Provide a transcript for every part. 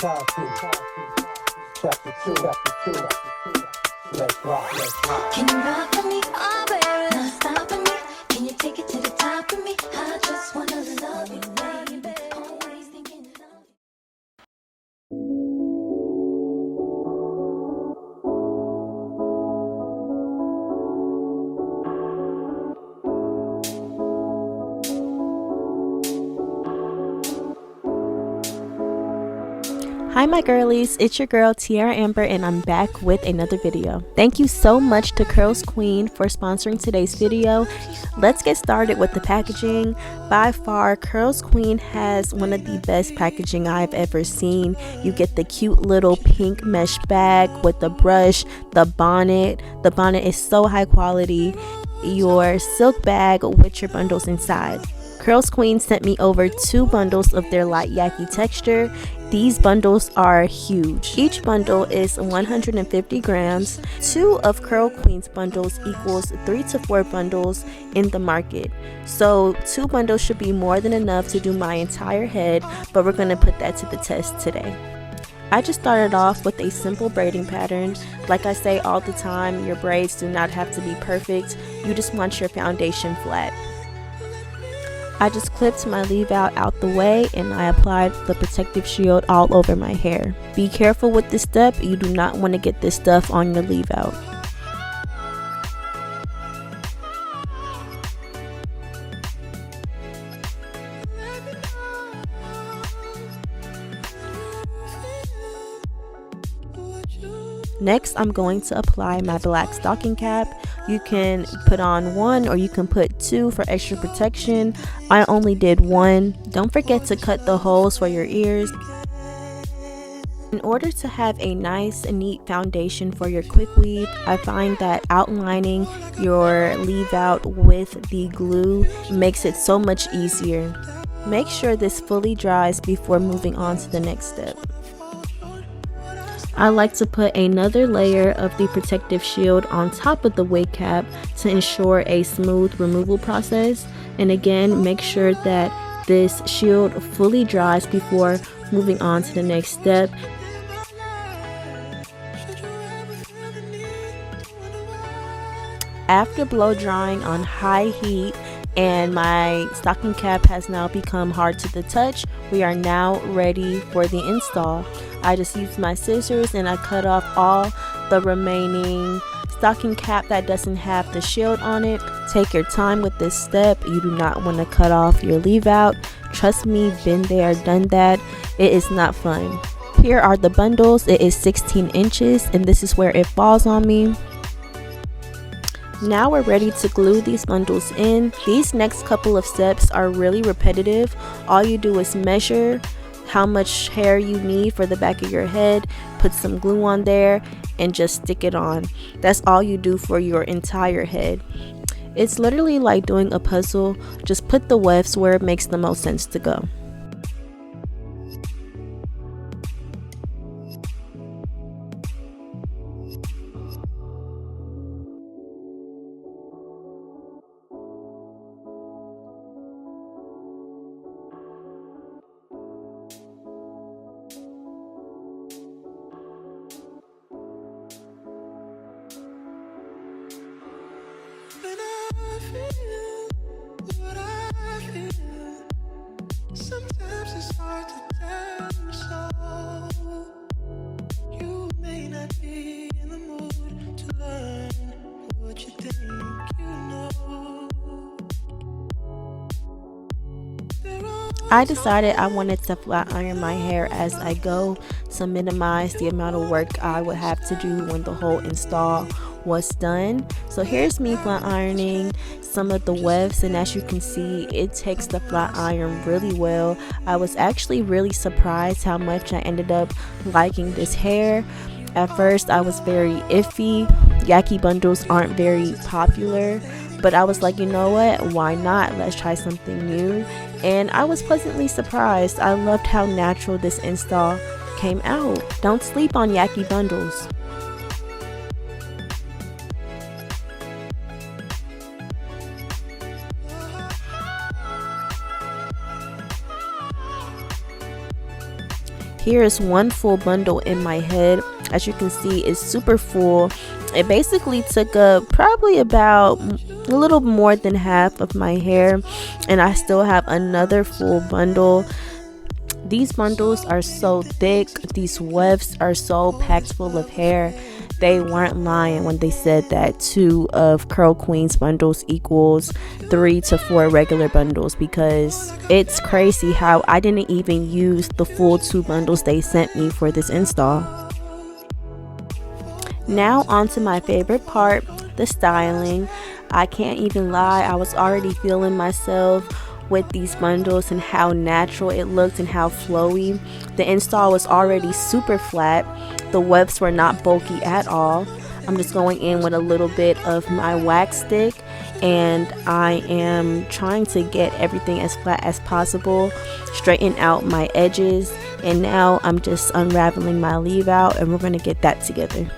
Chapter 2. Let's rock. Can you rock for me? Oh, baby, not stopping me. Can you take it to the top of me? I just wanna love you, baby. Always thinking of you. Hi my girlies, it's your girl Tiera.Amber and I'm back with another video. Thank you so much to Ft.Curlsqueen for sponsoring today's video. Let's get started with the packaging. By far, Ft.Curlsqueen has one of the best packaging I've ever seen. You get the cute little pink mesh bag with the brush, the bonnet. The bonnet is so high quality. Your silk bag with your bundles inside. Ft.Curlsqueen sent me over 2 bundles of their Light Yaki texture. These bundles are huge. Each bundle is 150 grams. 2 of Ft.Curlsqueen's bundles equals 3 to 4 bundles in the market. So 2 bundles should be more than enough to do my entire head, but we're gonna put that to the test today. I just started off with a simple braiding pattern. Like I say all the time, your braids do not have to be perfect. You just want your foundation flat. I just clipped my leave out the way and I applied the protective shield all over my hair. Be careful with this step, you do not want to get this stuff on your leave out. Next, I'm going to apply my black stocking cap. You can put on 1 or you can put 2 for extra protection. I only did 1. Don't forget to cut the holes for your ears. In order to have a nice and neat foundation for your quick weave, I find that outlining your leave out with the glue makes it so much easier. Make sure this fully dries before moving on to the next step. I like to put another layer of the protective shield on top of the wig cap to ensure a smooth removal process. And again, make sure that this shield fully dries before moving on to the next step. After blow drying on high heat and my stocking cap has now become hard to the touch, we are now ready for the install. I just used my scissors and I cut off all the remaining stocking cap that doesn't have the shield on it. Take your time with this step. You do not want to cut off your leave out. Trust me, been there, done that. It is not fun. Here are the bundles. It is 16 inches and this is where it falls on me. Now we're ready to glue these bundles in. These next couple of steps are really repetitive. All you do is measure how much hair you need for the back of your head, put some glue on there and just stick it on. That's all you do for your entire head. It's literally like doing a puzzle. Just put the wefts where it makes the most sense to go. Sometimes it's hard to tell you so. You may not be in the mood to learn what you think you know. I decided I wanted to flat iron my hair as I go to minimize the amount of work I would have to do when the whole install was done. So here's me flat ironing some of the wefts, and as you can see, it takes the flat iron really well. I was actually really surprised how much I ended up liking this hair. At first I was very iffy. Yaki bundles aren't very popular, but I was like, you know what, why not? Let's try something new. And I was pleasantly surprised. I loved how natural this install came out. Don't sleep on Yaki bundles. Here is one full bundle in my head. As you can see, it's super full. It basically took up probably about a little more than half of my hair, and I still have another full bundle. These bundles are so thick. These wefts are so packed full of hair. They weren't lying when they said that 2 of Curl Queen's bundles equals 3 to 4 regular bundles, because it's crazy how I didn't even use the full 2 bundles they sent me for this install. Now on to my favorite part, the styling. I can't even lie, I was already feeling myself with these bundles and how natural it looked and how flowy. The install was already super flat. The wefts were not bulky at all. I'm just going in with a little bit of my wax stick, and I am trying to get everything as flat as possible, straighten out my edges, and now I'm just unraveling my leave out, and we're going to get that together.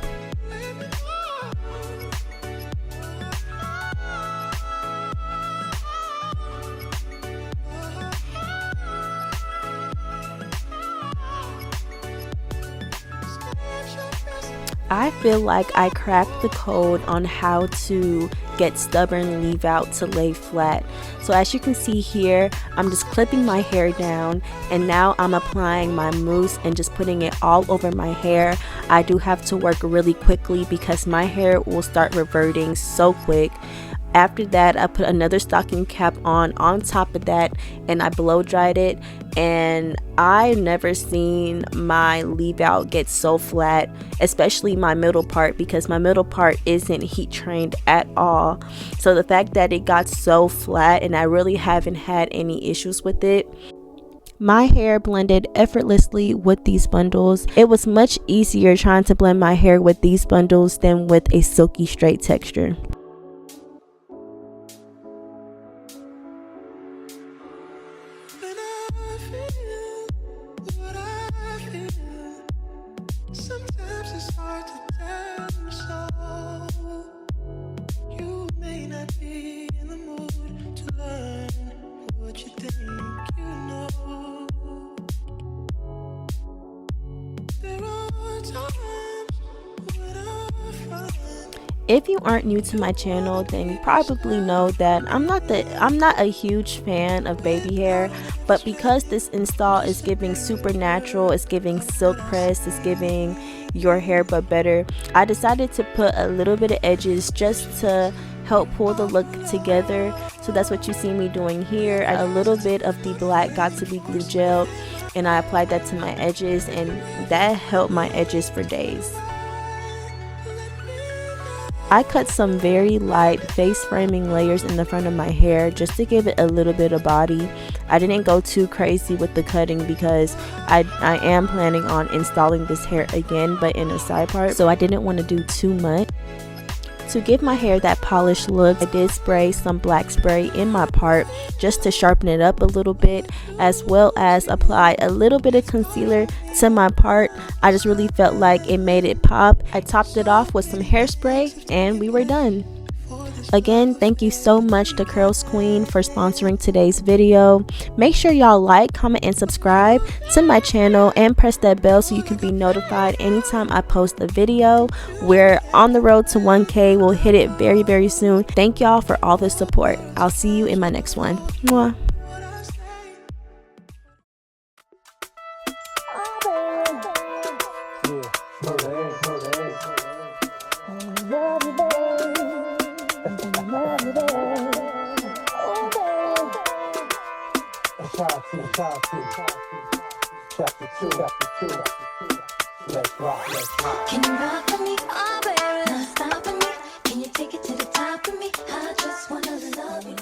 I feel like I cracked the code on how to get stubborn leave out to lay flat. So as you can see here, I'm just clipping my hair down, and now I'm applying my mousse and just putting it all over my hair. I do have to work really quickly because my hair will start reverting so quick. After that, I put another stocking cap on top of that, and I blow dried it, and I've never seen my leave out get so flat, especially my middle part, because my middle part isn't heat trained at all. So the fact that it got so flat, and I really haven't had any issues with it. My hair blended effortlessly with these bundles. It was much easier trying to blend my hair with these bundles than with a silky straight texture. When I feel what I feel, sometimes it's hard to tell you so. You may not be in the mood to learn what you think you know. There are times when I find If you aren't new to my channel, then you probably know that I'm not a huge fan of baby hair, but because this install is giving super natural, it's giving silk press, it's giving your hair but better, I decided to put a little bit of edges just to help pull the look together. So that's what you see me doing here. A little bit of the black Got To Be glue gel, and I applied that to my edges, and that helped my edges for days. I cut some very light face framing layers in the front of my hair just to give it a little bit of body. I didn't go too crazy with the cutting because I am planning on installing this hair again, but in a side part, so I didn't want to do too much. To give my hair that polished look, I did spray some black spray in my part just to sharpen it up a little bit, as well as apply a little bit of concealer to my part. I just really felt like it made it pop. I topped it off with some hairspray, and we were done. Again, thank you so much to Ft.Curlsqueen for sponsoring today's video. Make sure y'all like, comment, and subscribe to my channel, and press that bell so you can be notified anytime I post a video. We're on the road to 1K. We'll hit it very, very soon. Thank y'all for all the support. I'll see you in my next one. Mwah. what I say. Yeah, murder, Chapter 2, let's rock, let's rock. Can you rock with me? Oh, baby, not stopping me. Can you take it to the top of me? I just wanna love you.